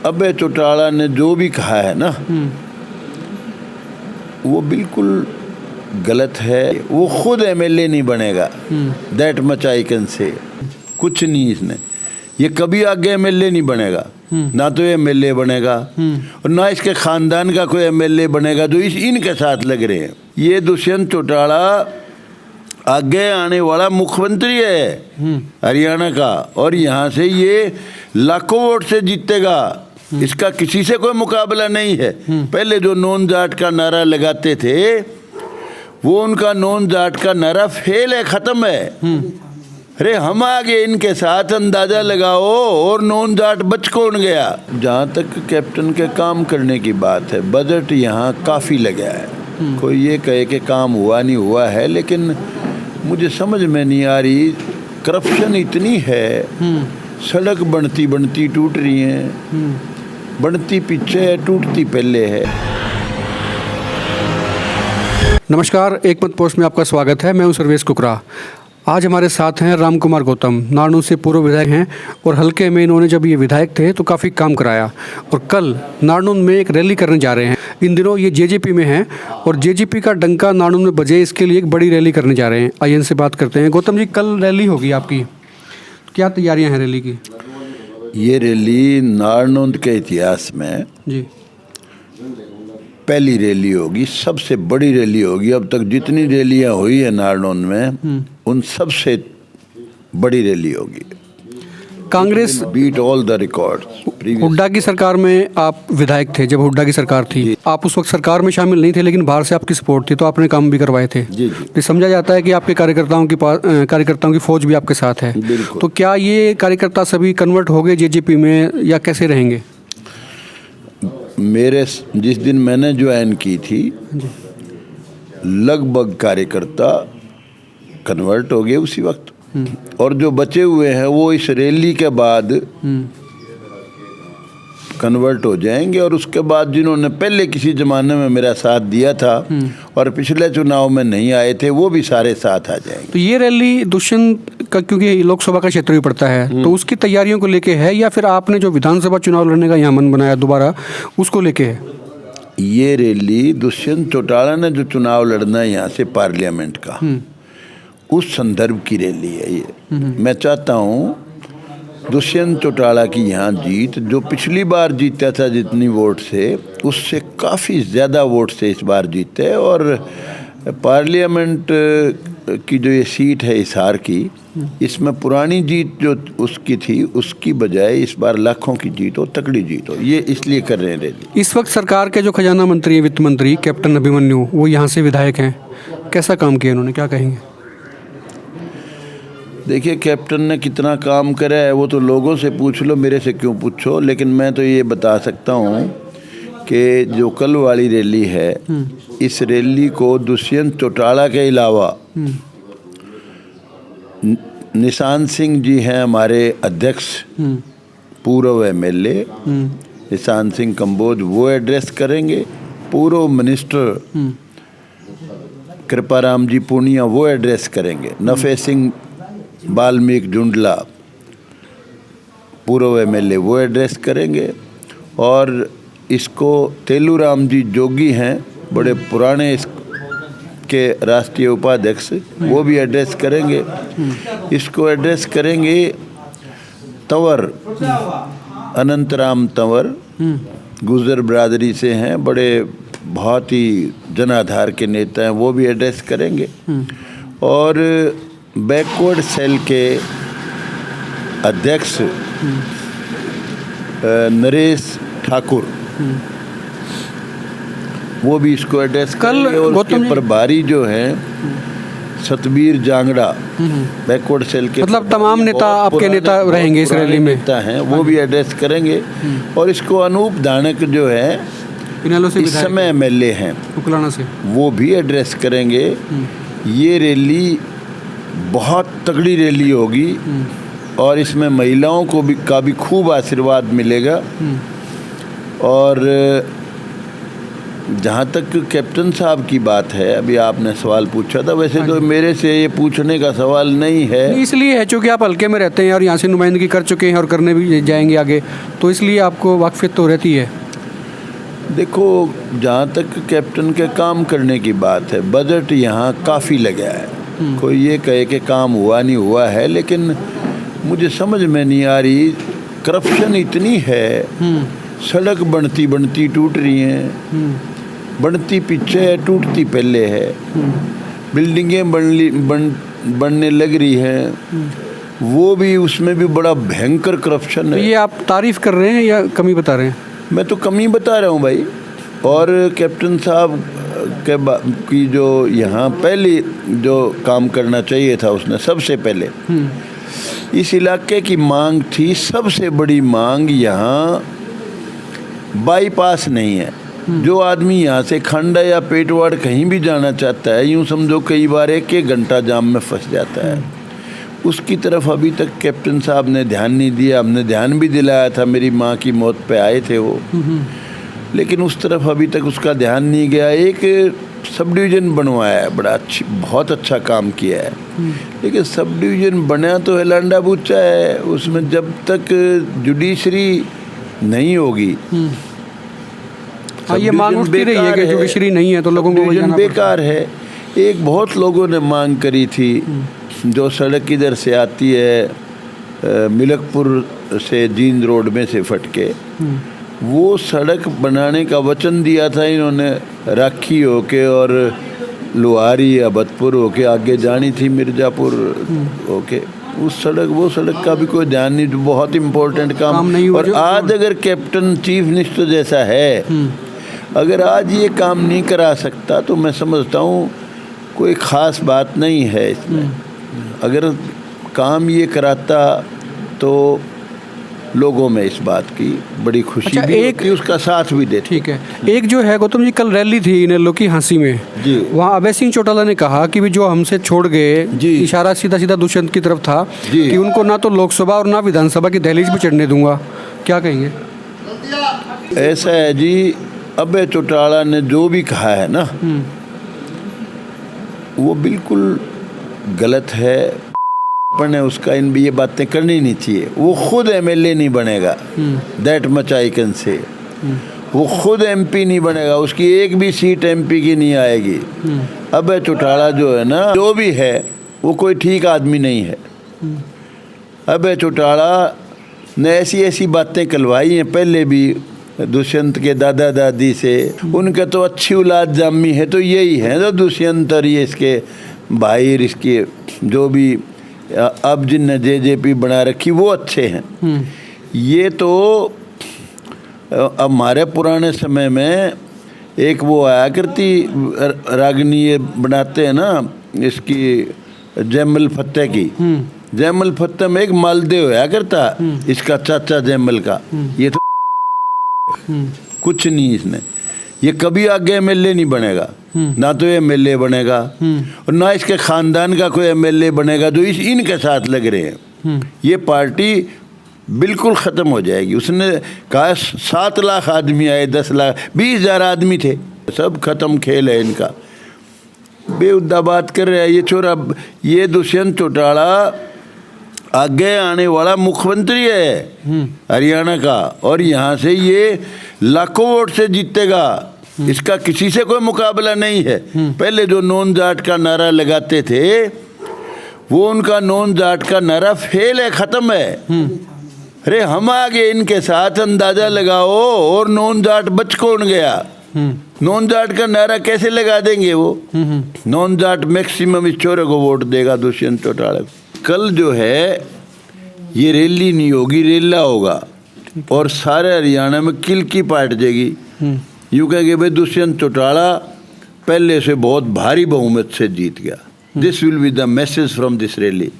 अभय चौटाला ने जो भी कहा है ना, वो बिल्कुल गलत है। वो खुद एमएलए नहीं बनेगा, that much I can say. कुछ नहीं इसने, ये कभी आगे एमएलए नहीं बनेगा, ना तो ये एमएलए बनेगा और ना इसके खानदान का कोई एमएलए बनेगा जो इनके साथ लग रहे हैं। ये दुष्यंत चौटाला आगे आने वाला मुख्यमंत्री है हरियाणा का, और यहाँ से ये लाखों वोट से जीतेगा। इसका किसी से कोई मुकाबला नहीं है। पहले जो नॉन जाट का नारा लगाते थे, वो उनका नॉन जाट का नारा फेल है, खत्म है। अरे हम आगे इनके साथ, अंदाजा लगाओ। और नॉन जाट बच कौन गया? जहाँ तक कैप्टन के काम करने की बात है, बजट यहाँ काफ़ी लगा है। कोई ये कहे कि काम हुआ नहीं हुआ है, लेकिन मुझे समझ में नहीं आ रही। करप्शन इतनी है, सड़क बनती बनती टूट रही हैं, बनती पीछे है, टूटती पहले है। नमस्कार, एक मत पोस्ट में आपका स्वागत है। मैं हूं सर्वेश कुकरा। आज हमारे साथ हैं राम कुमार गौतम, नारनौल से पूर्व विधायक हैं और हल्के में इन्होंने जब ये विधायक थे तो काफ़ी काम कराया, और कल नारनौल में एक रैली करने जा रहे हैं। इन दिनों ये जेजेपी में हैं और जेजेपी का डंका नारनौल में बजे, इसके लिए एक बड़ी रैली करने जा रहे हैं। आइए इनसे बात करते हैं। गौतम जी, कल रैली होगी आपकी, क्या तैयारियाँ हैं रैली की? ये रैली नारनौल के इतिहास में जी पहली रैली होगी, सबसे बड़ी रैली होगी। अब तक जितनी रैलियां हुई है नारनौल में, उन सबसे बड़ी रैली होगी। Congress beat all the records. Hooda की सरकार में आप विधायक थे, जब हुड्डा की सरकार थी, आप उस वक्त सरकार में शामिल नहीं थे, लेकिन बाहर से आपकी सपोर्ट थी, तो आपने काम भी करवाए थे। जी जी। तो समझा जाता है कि आपके कार्यकर्ताओं की फौज भी आपके साथ है। तो क्या ये कार्यकर्ता सभी कन्वर्ट हो गए जेजेपी में, या कैसे रहेंगे? मेरे जिस दिन मैंने ज्वाइन की थी, लगभग कार्यकर्ता कन्वर्ट हो गए उसी वक्त, और जो बचे हुए हैं वो इस रैली के बाद कन्वर्ट हो जाएंगे। और उसके बाद जिन्होंने पहले किसी ज़माने में मेरा साथ दिया था और पिछले चुनाव में नहीं आए थे, वो भी सारे साथ आ जाएंगे। तो ये रैली दुष्यंत का, क्योंकि लोकसभा का क्षेत्र भी पड़ता है, तो उसकी तैयारियों को लेके है, या फिर आपने जो विधानसभा चुनाव लड़ने का यहाँ मन बनाया दोबारा, उसको लेके है? ये रैली दुष्यंत चौटाला ने जो चुनाव लड़ना है यहाँ से पार्लियामेंट का, उस संदर्भ की रैली है ये। मैं चाहता हूँ दुष्यंत चौटाला की यहाँ जीत, जो पिछली बार जीता था जितनी वोट से, उससे काफ़ी ज़्यादा वोट से इस बार जीते। और पार्लियामेंट की जो ये सीट है हिसार की, इसमें पुरानी जीत जो उसकी थी, उसकी बजाय इस बार लाखों की जीत हो, तकड़ी जीत हो। ये इसलिए कर रहे हैं रैली। इस वक्त सरकार के जो खजाना मंत्री हैं, वित्त मंत्री कैप्टन अभिमन्यु, वो यहाँ से विधायक हैं। कैसा काम किया इन्होंने, क्या कहेंगे? देखिए, कैप्टन ने कितना काम करा है वो तो लोगों से पूछ लो, मेरे से क्यों पूछो। लेकिन मैं तो ये बता सकता हूँ कि जो कल वाली रैली है, इस रैली को दुष्यंत चौटाला के अलावा निशान सिंह जी हैं हमारे अध्यक्ष, पूर्व एमएलए निशान सिंह कंबोज, वो एड्रेस करेंगे। पूर्व मिनिस्टर कृपाराम जी पूनिया, वो एड्रेस करेंगे। नफे सिंह वाल्मीकि जुंडला, पूर्व एमएलए, वो एड्रेस करेंगे। और इसको तेलूराम जी जोगी हैं, बड़े पुराने के राष्ट्रीय उपाध्यक्ष, वो भी एड्रेस करेंगे। इसको एड्रेस करेंगे तंवर, अनंतराम तंवर, गुर्जर बिरादरी से हैं, बड़े बहुत ही जनाधार के नेता हैं, वो भी एड्रेस करेंगे। और बैकवर्ड सेल के अध्यक्ष नरेश ठाकुर, वो भी इसको एड्रेस करेंगे। और उसके प्रभारी जो हैं सतबीर जांगड़ा, बैकवर्ड सेल के, मतलब तमाम नेता आपके नेता रहेंगे इस रैली में, नेता हैं, वो भी एड्रेस करेंगे। और इसको अनूप धानक जो है इस समय एमएलए हैं उकलाना से, वो भी एड्रेस करेंगे। ये रैली बहुत तगड़ी रैली होगी और इसमें महिलाओं को भी का भी खूब आशीर्वाद मिलेगा। और जहाँ तक कैप्टन साहब की बात है, अभी आपने सवाल पूछा था, वैसे तो मेरे से ये पूछने का सवाल नहीं है। इसलिए है क्योंकि आप हल्के में रहते हैं और यहाँ से नुमाइंदगी कर चुके हैं और करने भी जाएंगे आगे, तो इसलिए आपको वाकफियत तो रहती है। देखो, जहाँ तक कैप्टन के काम करने की बात है, बजट यहाँ काफ़ी लगा है। कोई ये कहे कि काम हुआ नहीं हुआ है, लेकिन मुझे समझ में नहीं आ रही, करप्शन इतनी है, सड़क बनती बनती टूट रही हैं, बनती पीछे है, टूटती पहले है, बिल्डिंगें बनने लग रही हैं, वो भी, उसमें भी बड़ा भयंकर करप्शन है। ये आप तारीफ़ कर रहे हैं या कमी बता रहे हैं? मैं तो कमी बता रहा हूँ भाई। और कैप्टन साहब की जो यहाँ पहले जो काम करना चाहिए था, उसने सबसे पहले इस इलाके की मांग थी, सबसे बड़ी मांग यहाँ बाईपास नहीं है। जो आदमी यहाँ से खंडा या पेटवाड़ कहीं भी जाना चाहता है, यूँ समझो कई बार 1-1 घंटा जाम में फंस जाता है। उसकी तरफ अभी तक कैप्टन साहब ने ध्यान नहीं दिया। हमने ध्यान भी दिलाया था, मेरी माँ की मौत पे आए थे वो, लेकिन उस तरफ अभी तक उसका ध्यान नहीं गया। एक सब डिवीज़न बनवाया है, बड़ा बहुत अच्छा काम किया है, लेकिन सब डिवीज़न बना तो है लांडा बूचा है। उसमें जब तक जुडिशरी नहीं होगी, ये मांग उठती रही है कि जुडिशरी नहीं है तो लोगों को जाना बेकार है। एक बहुत लोगों ने मांग करी थी, जो सड़क इधर से आती है मिलकपुर से जींद रोड में से फटके, वो सड़क बनाने का वचन दिया था इन्होंने, राखी होके और लुहारी या बदपुर होके आगे जानी थी, मिर्ज़ापुर होके। उस सड़क, वो सड़क का भी कोई ध्यान नहीं, बहुत इम्पोर्टेंट काम नहीं हुआ। और आज अगर कैप्टन चीफ मिनिस्टर जैसा है, अगर आज ये काम नहीं करा सकता, तो मैं समझता हूँ कोई ख़ास बात नहीं है इसमें। अगर काम ये कराता तो लोगों में इस बात की बड़ी खुशी भी होती, उसका साथ भी देते। ठीक है। एक जो है गौतम जी, कल रैली थी इनेलो की हाँसी में जी, वहाँ अभय सिंह चौटाला ने कहा कि भी जो हमसे छोड़ गए, इशारा सीधा सीधा दुष्यंत की तरफ था कि उनको ना तो लोकसभा और ना विधानसभा की दहलीज भी चढ़ने दूंगा। क्या कहेंगे? ऐसा है जी, अभय चौटाला ने जो भी कहा है ना, वो बिल्कुल गलत है। अपन ने उसका इन भी ये बातें करनी नहीं चाहिए। वो खुद एमएलए नहीं बनेगा, that much I can say. वो खुद एमपी नहीं बनेगा, उसकी एक भी सीट एमपी की नहीं आएगी। अभय चौटाला जो है ना, जो भी है, वो कोई ठीक आदमी नहीं है। अभय चौटाला ने ऐसी ऐसी बातें कलवाई हैं पहले भी दुष्यंत के दादा दादी से। उनके तो अच्छी औलाद जामी है तो यही है तो दुष्यंत और ये इसके भाई, इसके जो भी अब जिनने जेजेपी बना रखी वो अच्छे हैं। ये तो अब हमारे पुराने समय में एक वो आया करती रागनी, ये बनाते हैं ना इसकी, जैमल फतेह की। जैमल फतेह में एक मालदेव होया करता, इसका चाचा जैमल का। ये तो कुछ नहीं इसने, ये कभी आगे एमएलए नहीं बनेगा, ना तो ये एमएलए बनेगा और ना इसके खानदान का कोई एमएलए बनेगा जो इनके साथ लग रहे हैं। ये पार्टी बिल्कुल ख़त्म हो जाएगी। उसने कहा 7 लाख आदमी आए, 10 लाख, 20,000 आदमी थे, सब खत्म खेल है इनका। बेहुदा बात कर रहे हैं ये छोरा। ये दुष्यंत चौटाला आगे आने वाला मुख्यमंत्री है हरियाणा का, और यहाँ से ये लाखों वोट से जीतेगा। इसका किसी से कोई मुकाबला नहीं है। पहले जो नॉन जाट का नारा लगाते थे, वो उनका नॉन जाट का नारा फेल है, ख़त्म है। अरे हम आगे इनके साथ, अंदाज़ा लगाओ। और नॉन जाट बच कौन गया? नॉन जाट का नारा कैसे लगा देंगे वो? नॉन जाट मैक्सिमम इस चोरे को वोट देगा, दुष्यंत चौटाला। कल जो है ये रैली नहीं होगी, रेला होगा, और सारे हरियाणा में किल की पाट जाएगी। यूँ कहेंगे भाई दुष्यंत चौटाला पहले से बहुत भारी बहुमत से जीत गया। This will be the message from this rally.